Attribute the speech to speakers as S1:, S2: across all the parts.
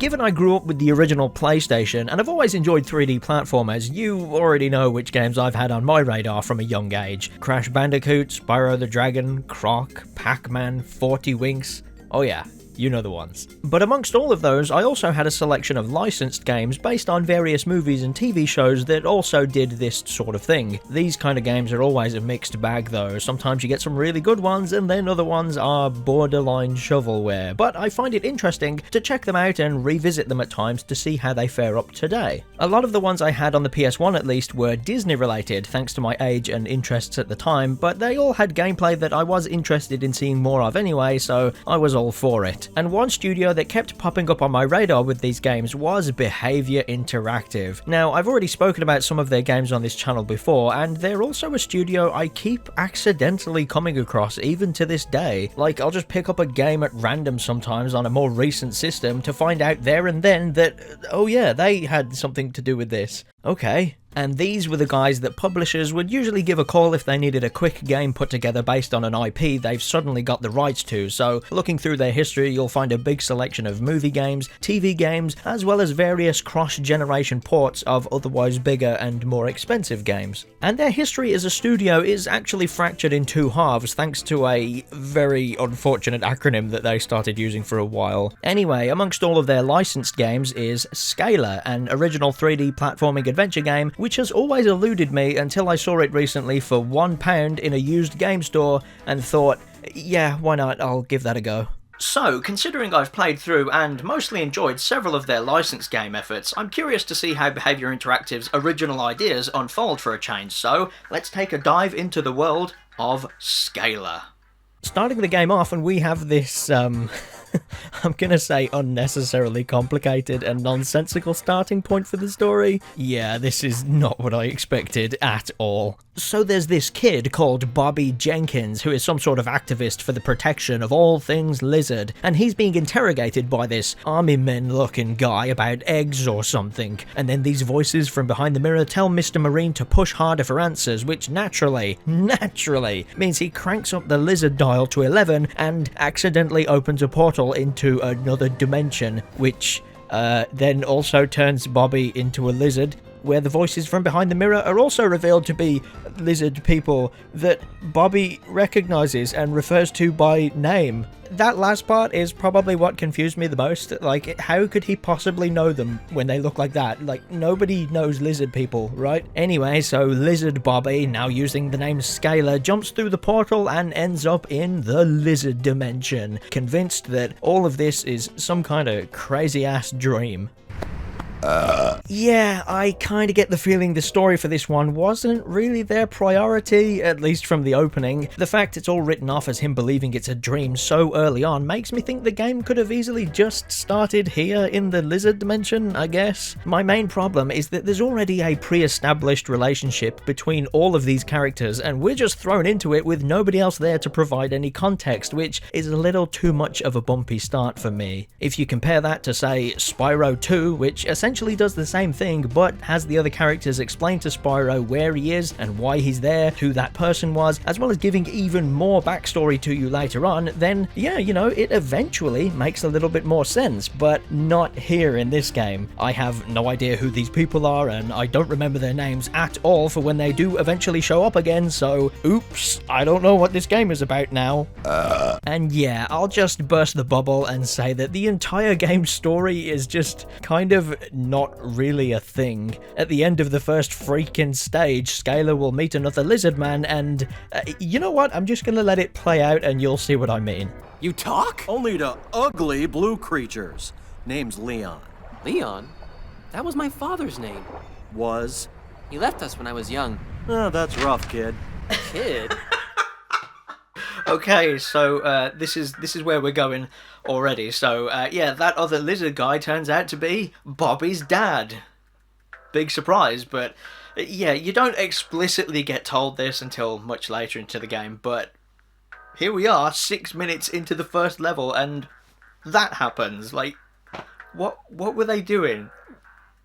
S1: Given I grew up with the original PlayStation, and I've always enjoyed 3D platformers, you already know which games I've had on my radar from a young age. Crash Bandicoot, Spyro the Dragon, Croc, Pac-Man, 40 Winks. Oh yeah, you know the ones. But amongst all of those, I also had a selection of licensed games based on various movies and TV shows that also did this sort of thing. These kind of games are always a mixed bag though. Sometimes you get some really good ones, and then other ones are borderline shovelware. But I find it interesting to check them out and revisit them at times to see how they fare up today. A lot of the ones I had on the PS1 at least were Disney related, thanks to my age and interests at the time, but they all had gameplay that I was interested in seeing more of anyway, so I was all for it. And one studio that kept popping up on my radar with these games was Behaviour Interactive. Now, I've already spoken about some of their games on this channel before, and they're also a studio I keep accidentally coming across even to this day. Like, I'll just pick up a game at random sometimes on a more recent system to find out there and then that, oh yeah, they had something to do with this. Okay. And these were the guys that publishers would usually give a call if they needed a quick game put together based on an IP they've suddenly got the rights to, so looking through their history you'll find a big selection of movie games, TV games, as well as various cross-generation ports of otherwise bigger and more expensive games. And their history as a studio is actually fractured in two halves thanks to a very unfortunate acronym that they started using for a while. Anyway, amongst all of their licensed games is Scalar, an original 3D platforming adventure game which has always eluded me until I saw it recently for £1 in a used game store and thought, yeah, why not, I'll give that a go. So, considering I've played through and mostly enjoyed several of their licensed game efforts, I'm curious to see how Behaviour Interactive's original ideas unfold for a change, so let's take a dive into the world of Scalar. Starting the game off, and we have this, I'm gonna say unnecessarily complicated and nonsensical starting point for the story. Yeah, this is not what I expected at all. So there's this kid called Bobby Jenkins who is some sort of activist for the protection of all things lizard, and he's being interrogated by this army men looking guy about eggs or something, and then these voices from behind the mirror tell Mr. Marine to push harder for answers, which naturally means he cranks up the lizard dial to 11 and accidentally opens a portal into another dimension, which then also turns Bobby into a lizard, where the voices from behind the mirror are also revealed to be lizard people that Bobby recognizes and refers to by name. That last part is probably what confused me the most. Like, how could he possibly know them when they look like that? Like, nobody knows lizard people, right? Anyway, so Lizard Bobby, now using the name Scalar, jumps through the portal and ends up in the lizard dimension, convinced that all of this is some kind of crazy-ass dream. Yeah, I kinda get the feeling the story for this one wasn't really their priority, at least from the opening. The fact it's all written off as him believing it's a dream so early on makes me think the game could have easily just started here in the lizard dimension, I guess. My main problem is that there's already a pre-established relationship between all of these characters, and we're just thrown into it with nobody else there to provide any context, which is a little too much of a bumpy start for me. If you compare that to, say, Spyro 2, which essentially does the same thing but has the other characters explain to Spyro where he is and why he's there, who that person was, as well as giving even more backstory to you later on, then yeah, you know, it eventually makes a little bit more sense, but not here in this game. I have no idea who these people are, and I don't remember their names at all for when they do eventually show up again, so oops, I don't know what this game is about now. And yeah, I'll just burst the bubble and say that the entire game's story is just kind of not really a thing. At the end of the first freaking stage, Scalar will meet another lizard man, and you know what? I'm just gonna let it play out and you'll see what I mean.
S2: You talk? Only to ugly blue creatures. Name's Leon.
S3: Leon? That was my father's name.
S2: Was?
S3: He left us when I was young.
S2: Oh, that's rough, kid.
S3: Kid?
S1: Okay, so this is where we're going already. So yeah, that other lizard guy turns out to be Bobby's dad. Big surprise, but yeah, you don't explicitly get told this until much later into the game, but here we are 6 minutes into the first level and that happens. Like, what were they doing?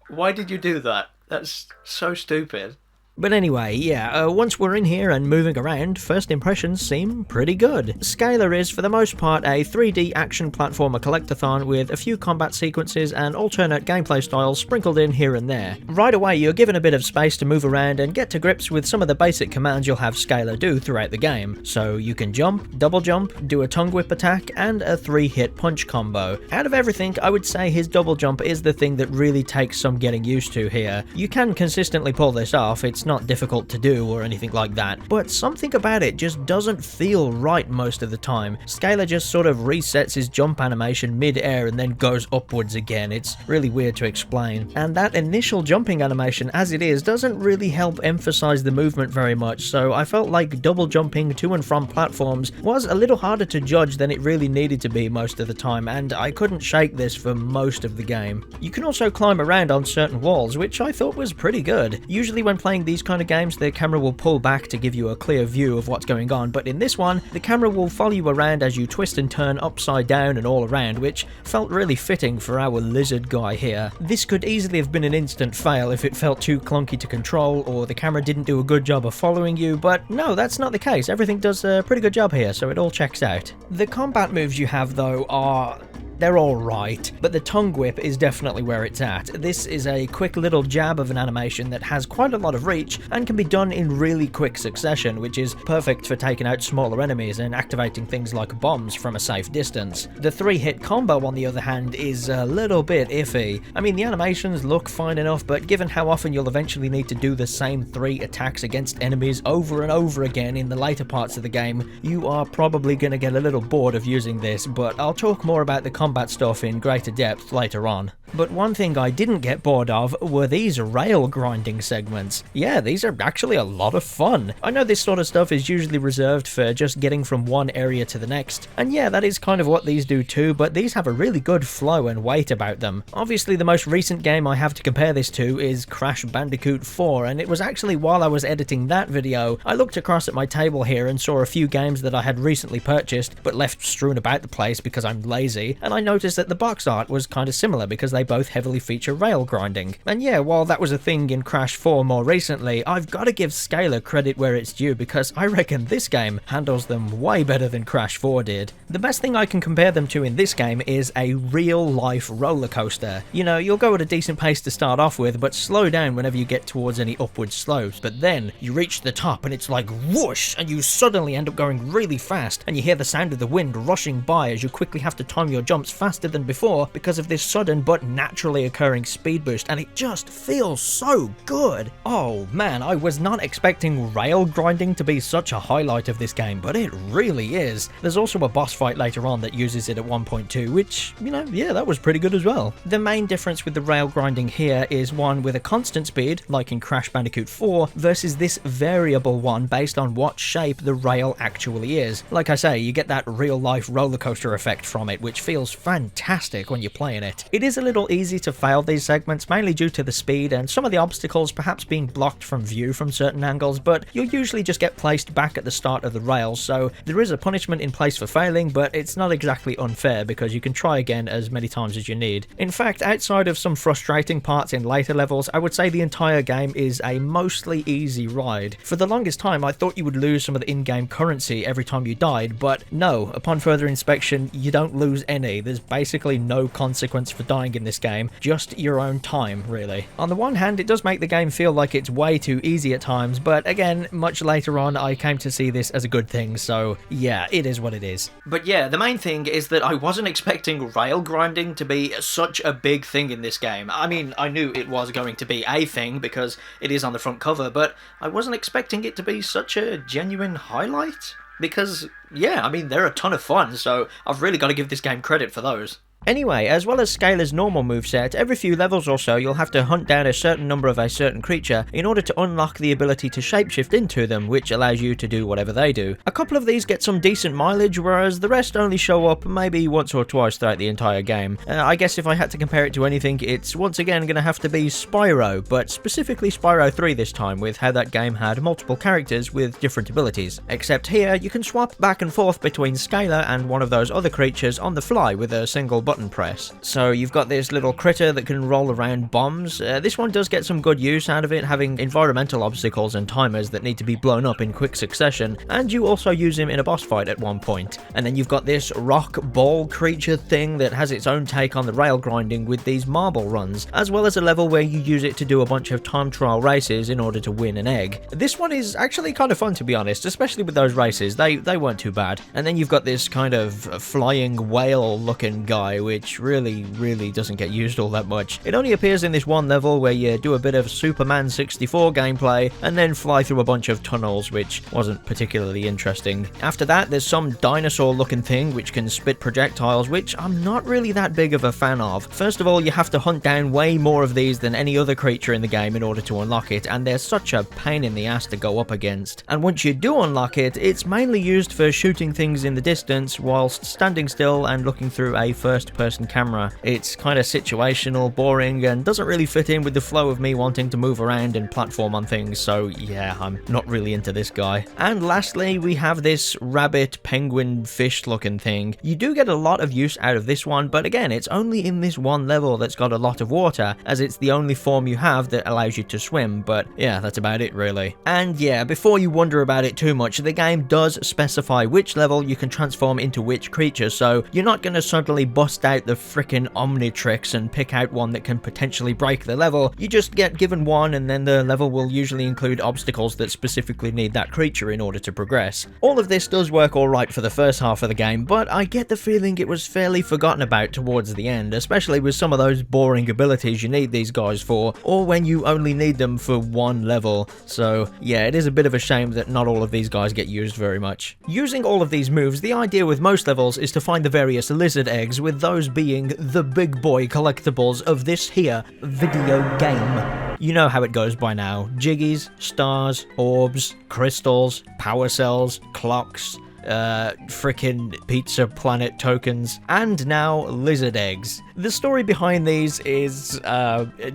S1: Why did you do that? That's so stupid. But anyway, yeah, once we're in here and moving around, first impressions seem pretty good. Scalar is, for the most part, a 3D action platformer collectathon with a few combat sequences and alternate gameplay styles sprinkled in here and there. Right away, you're given a bit of space to move around and get to grips with some of the basic commands you'll have Scalar do throughout the game. So you can jump, double jump, do a tongue whip attack, and a 3-hit punch combo. Out of everything, I would say his double jump is the thing that really takes some getting used to here. You can consistently pull this off, it's not difficult to do or anything like that, but something about it just doesn't feel right most of the time. Scalar just sort of resets his jump animation mid-air and then goes upwards again. It's really weird to explain. And that initial jumping animation as it is doesn't really help emphasize the movement very much, so I felt like double jumping to and from platforms was a little harder to judge than it really needed to be most of the time, and I couldn't shake this for most of the game. You can also climb around on certain walls, which I thought was pretty good. Usually when playing these kind of games, the camera will pull back to give you a clear view of what's going on, but in this one, the camera will follow you around as you twist and turn upside down and all around, which felt really fitting for our lizard guy here. This could easily have been an instant fail if it felt too clunky to control or the camera didn't do a good job of following you, but no, that's not the case. Everything does a pretty good job here, so it all checks out. The combat moves you have though are... they're alright, but the tongue whip is definitely where it's at. This is a quick little jab of an animation that has quite a lot of reach and can be done in really quick succession, which is perfect for taking out smaller enemies and activating things like bombs from a safe distance. The 3-hit combo, on the other hand, is a little bit iffy. I mean, the animations look fine enough, but given how often you'll eventually need to do the same 3 attacks against enemies over and over again in the later parts of the game, you are probably going to get a little bored of using this, but I'll talk more about the combat stuff in greater depth later on. But one thing I didn't get bored of were these rail grinding segments. Yeah, these are actually a lot of fun. I know this sort of stuff is usually reserved for just getting from one area to the next, and yeah, that is kind of what these do too, but these have a really good flow and weight about them. Obviously, the most recent game I have to compare this to is Crash Bandicoot 4, and it was actually while I was editing that video, I looked across at my table here and saw a few games that I had recently purchased, but left strewn about the place because I'm lazy, and I noticed that the box art was kind of similar because they both heavily feature rail grinding. And yeah, while that was a thing in Crash 4 more recently, I've got to give Scalar credit where it's due because I reckon this game handles them way better than Crash 4 did. The best thing I can compare them to in this game is a real-life roller coaster. You know, you'll go at a decent pace to start off with, but slow down whenever you get towards any upward slopes, but then you reach the top and it's like whoosh, and you suddenly end up going really fast, and you hear the sound of the wind rushing by as you quickly have to time your jumps faster than before because of this sudden but naturally occurring speed boost, and it just feels so good. Oh man, I was not expecting rail grinding to be such a highlight of this game, but it really is. There's also a boss fight later on that uses it at 1.2, which, you know, yeah, that was pretty good as well. The main difference with the rail grinding here is one with a constant speed, like in Crash Bandicoot 4, versus this variable one based on what shape the rail actually is. Like I say, you get that real-life roller coaster effect from it, which feels fantastic when you're playing it. It is a little easy to fail these segments, mainly due to the speed and some of the obstacles perhaps being blocked from view from certain angles, but you'll usually just get placed back at the start of the rails, so there is a punishment in place for failing, but it's not exactly unfair because you can try again as many times as you need. In fact, outside of some frustrating parts in later levels, I would say the entire game is a mostly easy ride. For the longest time, I thought you would lose some of the in-game currency every time you died, but no, upon further inspection, you don't lose any. There's basically no consequence for dying in this game, just your own time, really. On the one hand, it does make the game feel like it's way too easy at times, but again, much later on, I came to see this as a good thing, so yeah, it is what it is. But yeah, the main thing is that I wasn't expecting rail grinding to be such a big thing in this game. I mean, I knew it was going to be a thing because it is on the front cover, but I wasn't expecting it to be such a genuine highlight. Because, yeah, I mean, they're a ton of fun, so I've really got to give this game credit for those. Anyway, as well as Scalar's normal moveset, every few levels or so you'll have to hunt down a certain number of a certain creature in order to unlock the ability to shapeshift into them, which allows you to do whatever they do. A couple of these get some decent mileage, whereas the rest only show up maybe once or twice throughout the entire game. I guess if I had to compare it to anything, it's once again going to have to be Spyro, but specifically Spyro 3 this time, with how that game had multiple characters with different abilities. Except here, you can swap back and forth between Scalar and one of those other creatures on the fly with a single button button press. So you've got this little critter that can roll around bombs. This one does get some good use out of it, having environmental obstacles and timers that need to be blown up in quick succession, and you also use him in a boss fight at one point. And then you've got this rock ball creature thing that has its own take on the rail grinding with these marble runs, as well as a level where you use it to do a bunch of time trial races in order to win an egg. This one is actually kind of fun, to be honest, especially with those races. They weren't too bad. And then you've got this kind of flying whale looking guy, which really doesn't get used all that much. It only appears in this one level where you do a bit of Superman 64 gameplay and then fly through a bunch of tunnels, which wasn't particularly interesting. After that, there's some dinosaur looking thing which can spit projectiles, which I'm not really that big of a fan of. First of all, you have to hunt down way more of these than any other creature in the game in order to unlock it, and they're such a pain in the ass to go up against. And once you do unlock it, it's mainly used for shooting things in the distance whilst standing still and looking through a first-person camera. It's kind of situational, boring, and doesn't really fit in with the flow of me wanting to move around and platform on things, so yeah, I'm not really into this guy. And lastly, we have this rabbit penguin fish looking thing. You do get a lot of use out of this one, but again, it's only in this one level that's got a lot of water, as it's the only form you have that allows you to swim, but yeah, that's about it really. And yeah, before you wonder about it too much, the game does specify which level you can transform into which creature, so you're not going to suddenly bust out the frickin' Omnitrix and pick out one that can potentially break the level. You just get given one, and then the level will usually include obstacles that specifically need that creature in order to progress. All of this does work alright for the first half of the game, but I get the feeling it was fairly forgotten about towards the end, especially with some of those boring abilities you need these guys for, or when you only need them for one level. So yeah, it is a bit of a shame that not all of these guys get used very much. Using all of these moves, the idea with most levels is to find the various lizard eggs, with those being the big boy collectibles of this here video game. You know how it goes by now. Jiggies, stars, orbs, crystals, power cells, clocks, frickin' Pizza Planet tokens, and now lizard eggs. The story behind these is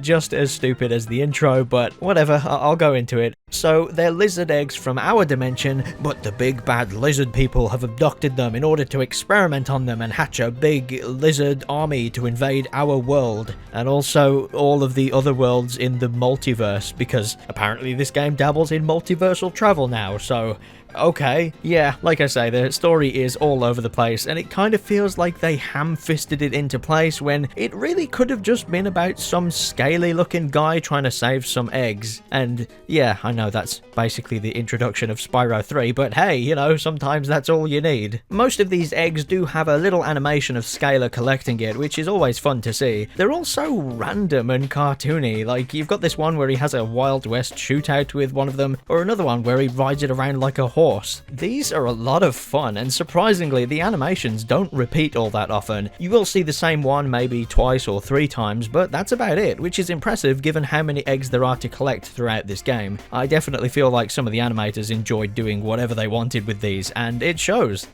S1: just as stupid as the intro, but whatever, I'll go into it. So they're lizard eggs from our dimension, but the big bad lizard people have abducted them in order to experiment on them and hatch a big lizard army to invade our world, and also all of the other worlds in the multiverse, because apparently this game dabbles in multiversal travel now, so okay. Yeah, like I say, the story is all over the place, and it kind of feels like they ham-fisted it into place when it really could have just been about some scaly-looking guy trying to save some eggs. And yeah, I know that's basically the introduction of Spyro 3, but hey, you know, sometimes that's all you need. Most of these eggs do have a little animation of Scaler collecting it, which is always fun to see. They're all so random and cartoony, like you've got this one where he has a Wild West shootout with one of them, or another one where he rides it around like a horse. These are a lot of fun, and surprisingly, the animations don't repeat all that often. You will see the same one maybe twice or 3 times, but that's about it, which is impressive given how many eggs there are to collect throughout this game. I definitely feel like some of the animators enjoyed doing whatever they wanted with these, and it shows.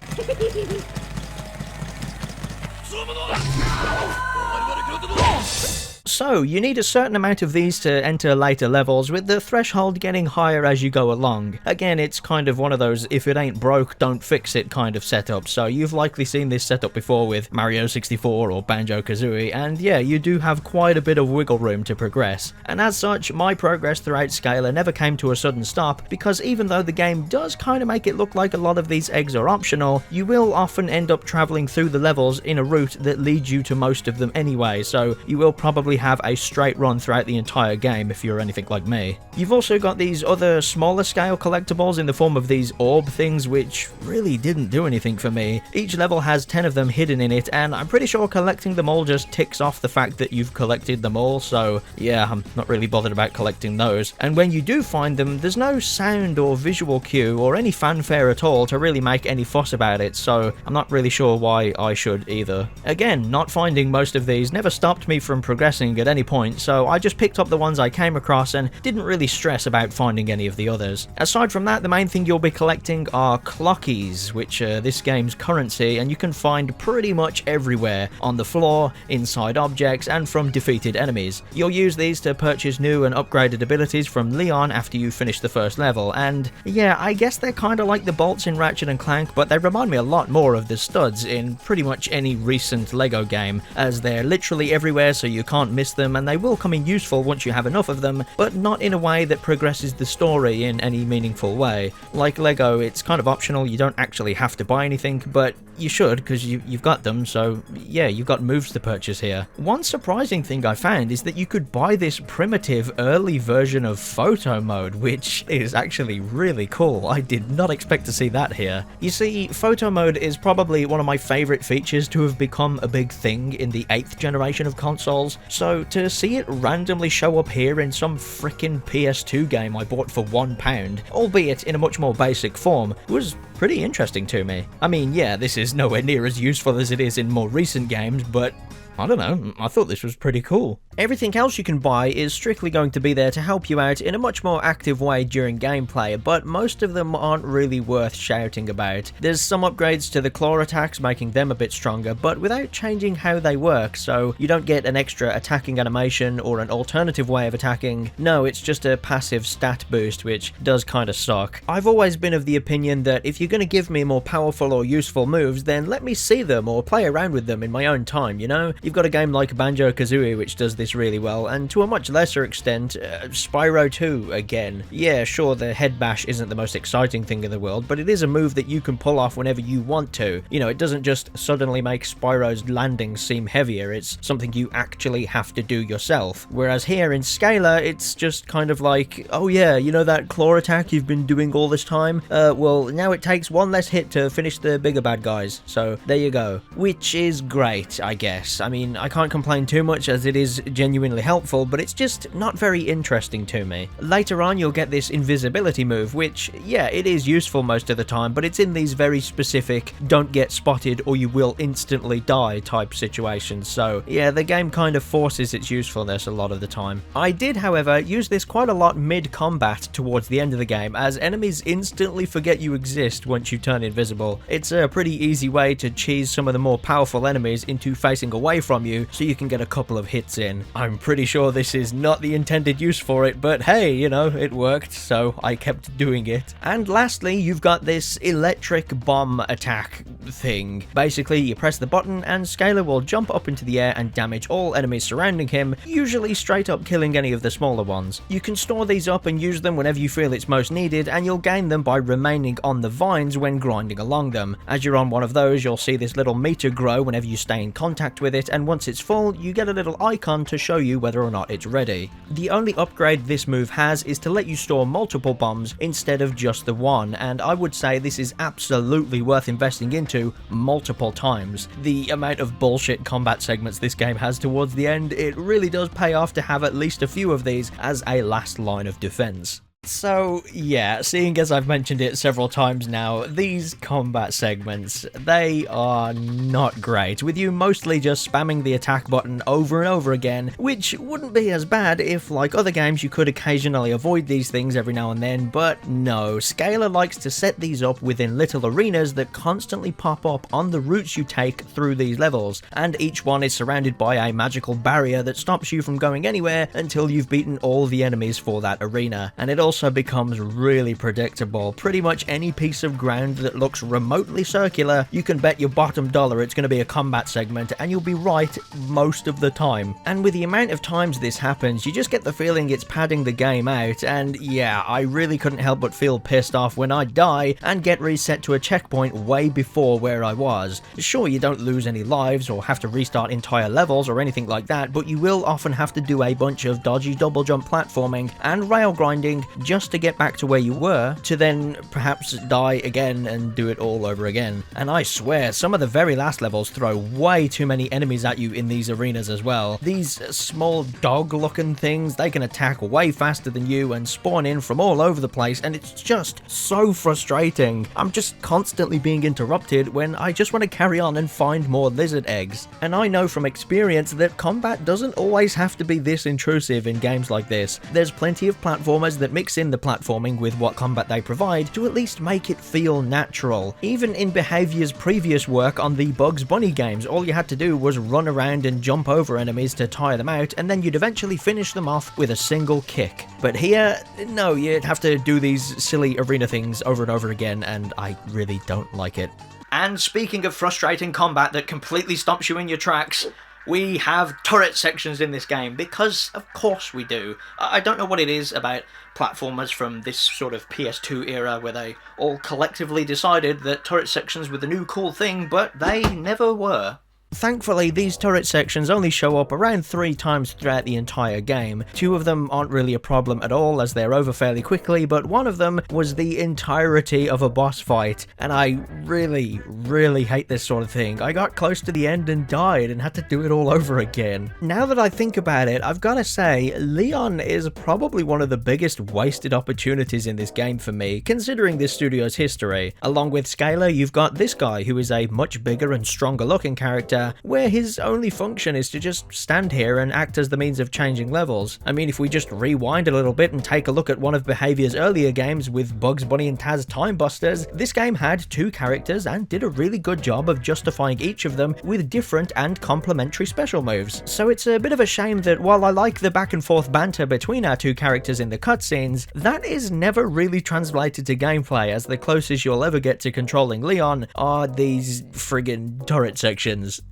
S1: So, you need a certain amount of these to enter later levels, with the threshold getting higher as you go along. Again, it's kind of one of those if it ain't broke, don't fix it kind of setup, so you've likely seen this setup before with Mario 64 or Banjo-Kazooie, and yeah, you do have quite a bit of wiggle room to progress. And as such, my progress throughout Scaler never came to a sudden stop, because even though the game does kind of make it look like a lot of these eggs are optional, you will often end up travelling through the levels in a route that leads you to most of them anyway, so you will probably have a straight run throughout the entire game if you're anything like me. You've also got these other smaller scale collectibles in the form of these orb things, which really didn't do anything for me. Each level has 10 of them hidden in it, and I'm pretty sure collecting them all just ticks off the fact that you've collected them all, so yeah, I'm not really bothered about collecting those. And when you do find them, there's no sound or visual cue or any fanfare at all to really make any fuss about it, so I'm not really sure why I should either. Again, not finding most of these never stopped me from progressing at any point, so I just picked up the ones I came across and didn't really stress about finding any of the others. Aside from that, the main thing you'll be collecting are clockies, which are this game's currency, and you can find pretty much everywhere, on the floor, inside objects, and from defeated enemies. You'll use these to purchase new and upgraded abilities from Leon after you finish the first level, and yeah, I guess they're kinda like the bolts in Ratchet and Clank, but they remind me a lot more of the studs in pretty much any recent LEGO game, as they're literally everywhere so you can't miss them, and they will come in useful once you have enough of them, but not in a way that progresses the story in any meaningful way. Like LEGO, it's kind of optional, you don't actually have to buy anything, but you should, because you've got them, so yeah, you've got moves to purchase here. One surprising thing I found is that you could buy this primitive early version of photo mode, which is actually really cool. I did not expect to see that here. You see, photo mode is probably one of my favourite features to have become a big thing in the 8th generation of consoles, so to see it randomly show up here in some frickin' PS2 game I bought for £1, albeit in a much more basic form, was pretty interesting to me. I mean, yeah, this is nowhere near as useful as it is in more recent games, but I don't know, I thought this was pretty cool. Everything else you can buy is strictly going to be there to help you out in a much more active way during gameplay, but most of them aren't really worth shouting about. There's some upgrades to the claw attacks, making them a bit stronger, but without changing how they work, so you don't get an extra attacking animation or an alternative way of attacking. No, it's just a passive stat boost, which does kinda suck. I've always been of the opinion that if you're gonna give me more powerful or useful moves, then let me see them or play around with them in my own time, you know? You've got a game like Banjo-Kazooie which does this really well, and to a much lesser extent, Spyro 2 again. Yeah, sure, the head bash isn't the most exciting thing in the world, but it is a move that you can pull off whenever you want to. You know, it doesn't just suddenly make Spyro's landings seem heavier, it's something you actually have to do yourself. Whereas here in Scalar, it's just kind of like, oh yeah, you know that claw attack you've been doing all this time? Well, now it takes one less hit to finish the bigger bad guys, so there you go. Which is great, I guess. I mean, I can't complain too much as it is genuinely helpful, but it's just not very interesting to me. Later on, you'll get this invisibility move, which, yeah, it is useful most of the time, but it's in these very specific don't get spotted or you will instantly die type situations, so yeah, the game kind of forces its usefulness a lot of the time. I did, however, use this quite a lot mid-combat towards the end of the game, as enemies instantly forget you exist once you turn invisible. It's a pretty easy way to cheese some of the more powerful enemies into facing away from you so you can get a couple of hits in. I'm pretty sure this is not the intended use for it, but hey, you know, it worked, so I kept doing it. And lastly, you've got this electric bomb attack thing. Basically, you press the button and Scalar will jump up into the air and damage all enemies surrounding him, usually straight up killing any of the smaller ones. You can store these up and use them whenever you feel it's most needed, and you'll gain them by remaining on the vines when grinding along them. As you're on one of those, you'll see this little meter grow whenever you stay in contact with it, and once it's full, you get a little icon to show you whether or not it's ready. The only upgrade this move has is to let you store multiple bombs instead of just the one, and I would say this is absolutely worth investing into multiple times. The amount of bullshit combat segments this game has towards the end, it really does pay off to have at least a few of these as a last line of defense. So yeah, seeing as I've mentioned it several times now, these combat segments, they are not great, with you mostly just spamming the attack button over and over again, which wouldn't be as bad if, like other games, you could occasionally avoid these things every now and then, but no, Scalar likes to set these up within little arenas that constantly pop up on the routes you take through these levels, and each one is surrounded by a magical barrier that stops you from going anywhere until you've beaten all the enemies for that arena, and it also becomes really predictable. Pretty much any piece of ground that looks remotely circular, you can bet your bottom dollar it's going to be a combat segment, and you'll be right most of the time. And with the amount of times this happens, you just get the feeling it's padding the game out, and yeah, I really couldn't help but feel pissed off when I die and get reset to a checkpoint way before where I was. Sure, you don't lose any lives or have to restart entire levels or anything like that, but you will often have to do a bunch of dodgy double jump platforming and rail grinding just to get back to where you were, to then perhaps die again and do it all over again. And I swear, some of the very last levels throw way too many enemies at you in these arenas as well. These small dog-looking things, they can attack way faster than you and spawn in from all over the place, and it's just so frustrating. I'm just constantly being interrupted when I just want to carry on and find more lizard eggs. And I know from experience that combat doesn't always have to be this intrusive in games like this. There's plenty of platformers that mix in the platforming with what combat they provide to at least make it feel natural. Even in Behaviour's previous work on the Bugs Bunny games, all you had to do was run around and jump over enemies to tire them out, and then you'd eventually finish them off with a single kick. But here, no, you'd have to do these silly arena things over and over again, and I really don't like it. And speaking of frustrating combat that completely stops you in your tracks, we have turret sections in this game, because of course we do. I don't know what it is about platformers from this sort of PS2 era where they all collectively decided that turret sections were the new cool thing, but they never were. Thankfully, these turret sections only show up around 3 times throughout the entire game. 2 of them aren't really a problem at all as they're over fairly quickly, but one of them was the entirety of a boss fight, and I really hate this sort of thing. I got close to the end and died and had to do it all over again. Now that I think about it, I've gotta say, Leon is probably one of the biggest wasted opportunities in this game for me, considering this studio's history. Along with Scalar, you've got this guy who is a much bigger and stronger looking character, where his only function is to just stand here and act as the means of changing levels. I mean, if we just rewind a little bit and take a look at one of Behaviour's earlier games with Bugs Bunny and Taz Time Busters, this game had 2 characters and did a really good job of justifying each of them with different and complementary special moves. So it's a bit of a shame that while I like the back and forth banter between our 2 characters in the cutscenes, that is never really translated to gameplay, as the closest you'll ever get to controlling Leon are these friggin' turret sections.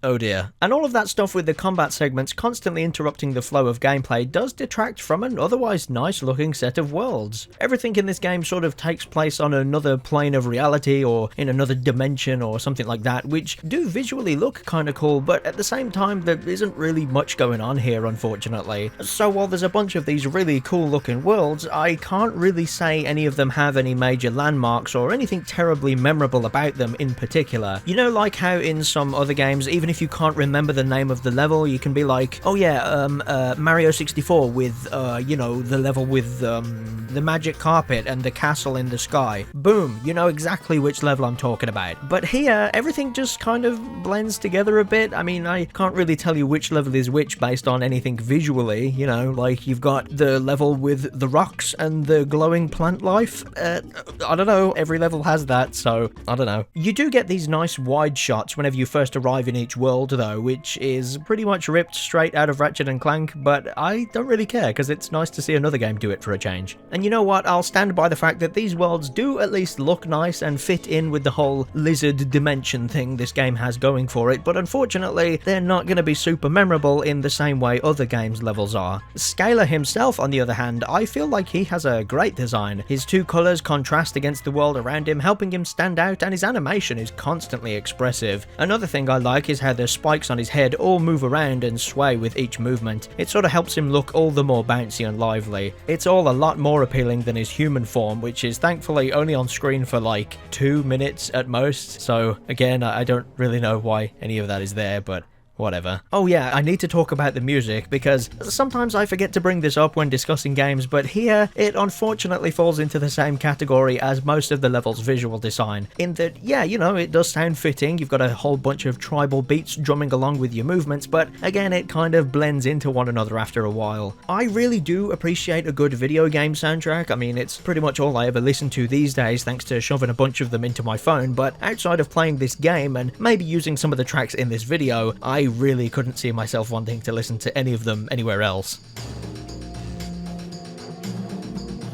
S1: Oh dear. And all of that stuff with the combat segments constantly interrupting the flow of gameplay does detract from an otherwise nice looking set of worlds. Everything in this game sort of takes place on another plane of reality or in another dimension or something like that, which do visually look kinda cool, but at the same time there isn't really much going on here, unfortunately. So while there's a bunch of these really cool looking worlds, I can't really say any of them have any major landmarks or anything terribly memorable about them in particular. You know, like how in some other games, even if you can't remember the name of the level, you can be like, oh yeah, Mario 64 with, you know, the level with the magic carpet and the castle in the sky. Boom, you know exactly which level I'm talking about. But here, everything just kind of blends together a bit. I mean, I can't really tell you which level is which based on anything visually, you know, like you've got the level with the rocks and the glowing plant life. I don't know, every level has that, so I don't know. You do get these nice wide shots whenever you first arrive in each world though, which is pretty much ripped straight out of Ratchet and Clank, but I don't really care because it's nice to see another game do it for a change. And you know what, I'll stand by the fact that these worlds do at least look nice and fit in with the whole lizard dimension thing this game has going for it, but unfortunately they're not going to be super memorable in the same way other games' levels are. Scalar himself, on the other hand, I feel like he has a great design. His 2 colours contrast against the world around him, helping him stand out, and his animation is constantly expressive. Another thing I like is how the spikes on his head all move around and sway with each movement. It sort of helps him look all the more bouncy and lively. It's all a lot more appealing than his human form, which is thankfully only on screen for like 2 minutes at most, so again, I don't really know why any of that is there, but whatever. Oh yeah, I need to talk about the music, because sometimes I forget to bring this up when discussing games, but here it unfortunately falls into the same category as most of the level's visual design, in that, yeah, you know, it does sound fitting, you've got a whole bunch of tribal beats drumming along with your movements, but again, it kind of blends into one another after a while. I really do appreciate a good video game soundtrack. I mean, it's pretty much all I ever listen to these days thanks to shoving a bunch of them into my phone, but outside of playing this game and maybe using some of the tracks in this video, I really couldn't see myself wanting to listen to any of them anywhere else.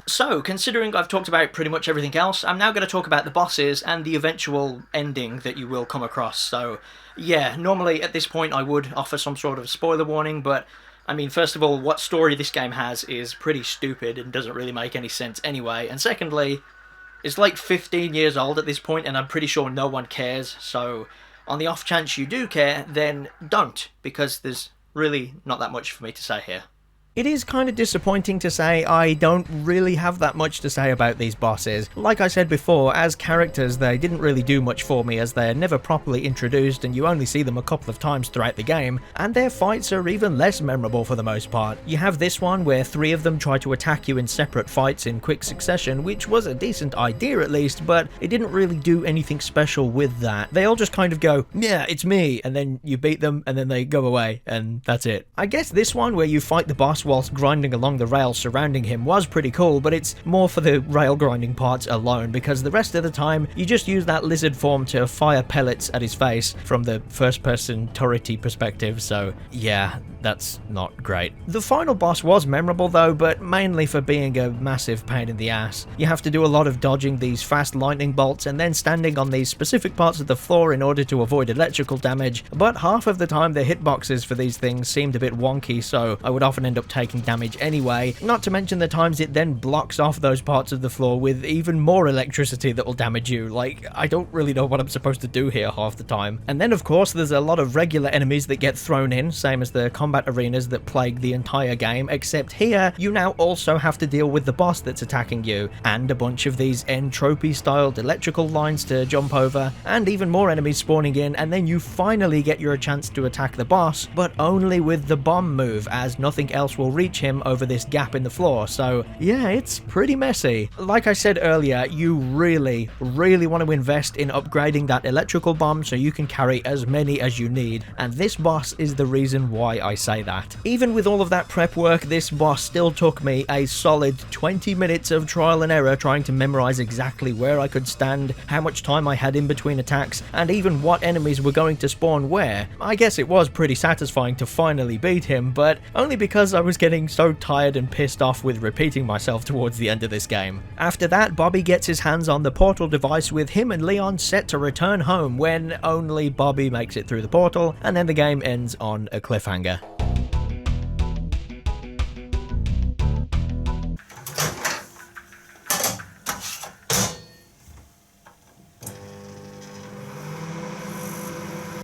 S1: So, considering I've talked about pretty much everything else, I'm now going to talk about the bosses and the eventual ending that you will come across. So, yeah, normally at this point I would offer some sort of spoiler warning, but I mean, first of all, what story this game has is pretty stupid and doesn't really make any sense anyway, and secondly, it's like 15 years old at this point and I'm pretty sure no one cares, so on the off chance you do care, then don't, because there's really not that much for me to say here. It is kind of disappointing to say I don't really have that much to say about these bosses. Like I said before, as characters they didn't really do much for me as they're never properly introduced and you only see them a couple of times throughout the game, and their fights are even less memorable for the most part. You have this one where 3 of them try to attack you in separate fights in quick succession, which was a decent idea at least, but it didn't really do anything special with that. They all just kind of go, yeah, it's me, and then you beat them and then they go away, and that's it. I guess this one where you fight the boss whilst grinding along the rails surrounding him was pretty cool, but it's more for the rail grinding parts alone, because the rest of the time you just use that lizard form to fire pellets at his face from the first person turrety perspective, so yeah, that's not great. The final boss was memorable though, but mainly for being a massive pain in the ass. You have to do a lot of dodging these fast lightning bolts and then standing on these specific parts of the floor in order to avoid electrical damage, but half of the time the hitboxes for these things seemed a bit wonky, so I would often end up taking damage anyway, not to mention the times it then blocks off those parts of the floor with even more electricity that will damage you. Like, I don't really know what I'm supposed to do here half the time. And then of course there's a lot of regular enemies that get thrown in, same as the combat arenas that plague the entire game, except here you now also have to deal with the boss that's attacking you, and a bunch of these entropy styled electrical lines to jump over, and even more enemies spawning in, and then you finally get your chance to attack the boss, but only with the bomb move, as nothing else will reach him over this gap in the floor. So yeah, it's pretty messy. Like I said earlier, you really want to invest in upgrading that electrical bomb so you can carry as many as you need, and this boss is the reason why I say that. Even with all of that prep work, this boss still took me a solid 20 minutes of trial and error trying to memorize exactly where I could stand, how much time I had in between attacks, and even what enemies were going to spawn where. I guess it was pretty satisfying to finally beat him, but only because I was getting so tired and pissed off with repeating myself towards the end of this game. After that, Bobby gets his hands on the portal device with him and Leon set to return home when only Bobby makes it through the portal, and then the game ends on a cliffhanger.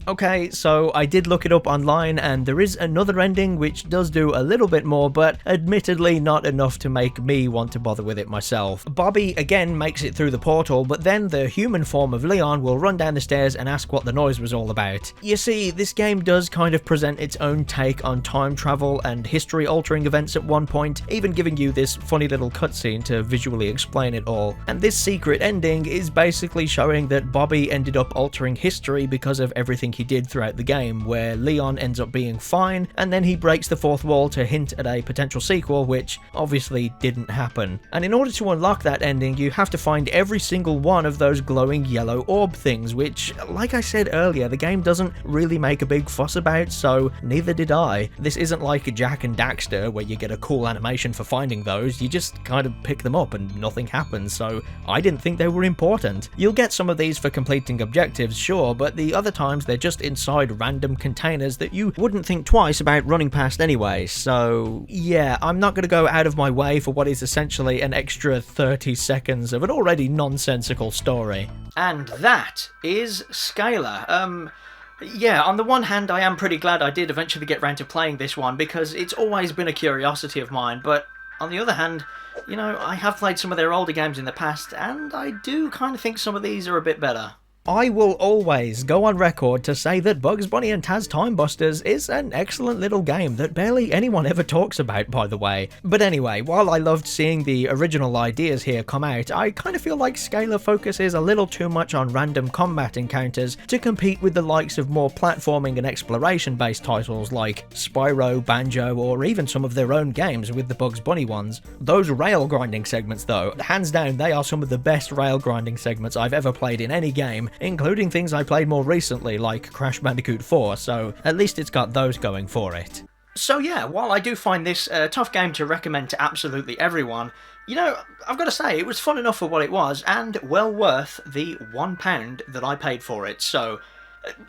S1: Okay, so I did look it up online and there is another ending which does do a little bit more, but admittedly not enough to make me want to bother with it myself. Bobby again makes it through the portal, but then the human form of Leon will run down the stairs and ask what the noise was all about. You see, this game does kind of present its own take on time travel and history-altering events at one point, even giving you this funny little cutscene to visually explain it all. And this secret ending is basically showing that Bobby ended up altering history because of everything he did throughout the game, where Leon ends up being fine, and then he breaks the fourth wall to hint at a potential sequel, which obviously didn't happen. And in order to unlock that ending, you have to find every single one of those glowing yellow orb things, which, like I said earlier, the game doesn't really make a big fuss about, so neither did I. This isn't like Jak and Daxter, where you get a cool animation for finding those, you just kind of pick them up and nothing happens, so I didn't think they were important. You'll get some of these for completing objectives, sure, but the other times they're just inside random containers that you wouldn't think twice about running past anyway, so yeah, I'm not going to go out of my way for what is essentially an extra 30 seconds of an already nonsensical story. And that is Scalar. Yeah, on the one hand I am pretty glad I did eventually get round to playing this one, because it's always been a curiosity of mine, but on the other hand, you know, I have played some of their older games in the past, and I do kind of think some of these are a bit better. I will always go on record to say that Bugs Bunny and Taz Time Busters is an excellent little game that barely anyone ever talks about, by the way. But anyway, while I loved seeing the original ideas here come out, I kind of feel like Scalar focuses a little too much on random combat encounters to compete with the likes of more platforming and exploration-based titles like Spyro, Banjo, or even some of their own games with the Bugs Bunny ones. Those rail grinding segments though, hands down they are some of the best rail grinding segments I've ever played in any game, including things I played more recently like Crash Bandicoot 4, so at least it's got those going for it. So yeah, while I do find this a tough game to recommend to absolutely everyone, you know, I've got to say, it was fun enough for what it was, and well worth the £1 that I paid for it, so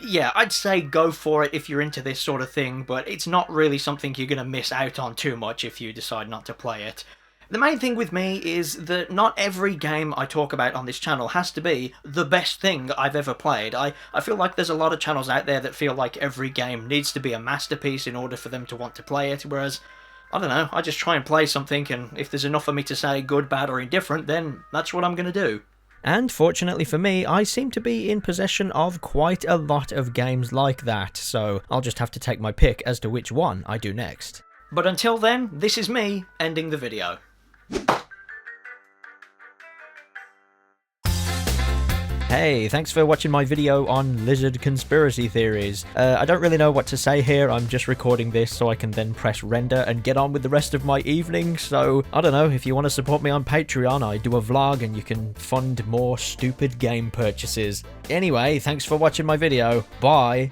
S1: yeah, I'd say go for it if you're into this sort of thing, but it's not really something you're going to miss out on too much if you decide not to play it. The main thing with me is that not every game I talk about on this channel has to be the best thing I've ever played. I feel like there's a lot of channels out there that feel like every game needs to be a masterpiece in order for them to want to play it, whereas I don't know, I just try and play something, and if there's enough for me to say good, bad, or indifferent, then that's what I'm gonna do. And fortunately for me, I seem to be in possession of quite a lot of games like that, so I'll just have to take my pick as to which one I do next. But until then, this is me ending the video. Hey, thanks for watching my video on lizard conspiracy theories. I don't really know what to say here, I'm just recording this so I can then press render and get on with the rest of my evening, so I don't know, if you want to support me on Patreon, I do a vlog and you can fund more stupid game purchases. Anyway, thanks for watching my video, bye!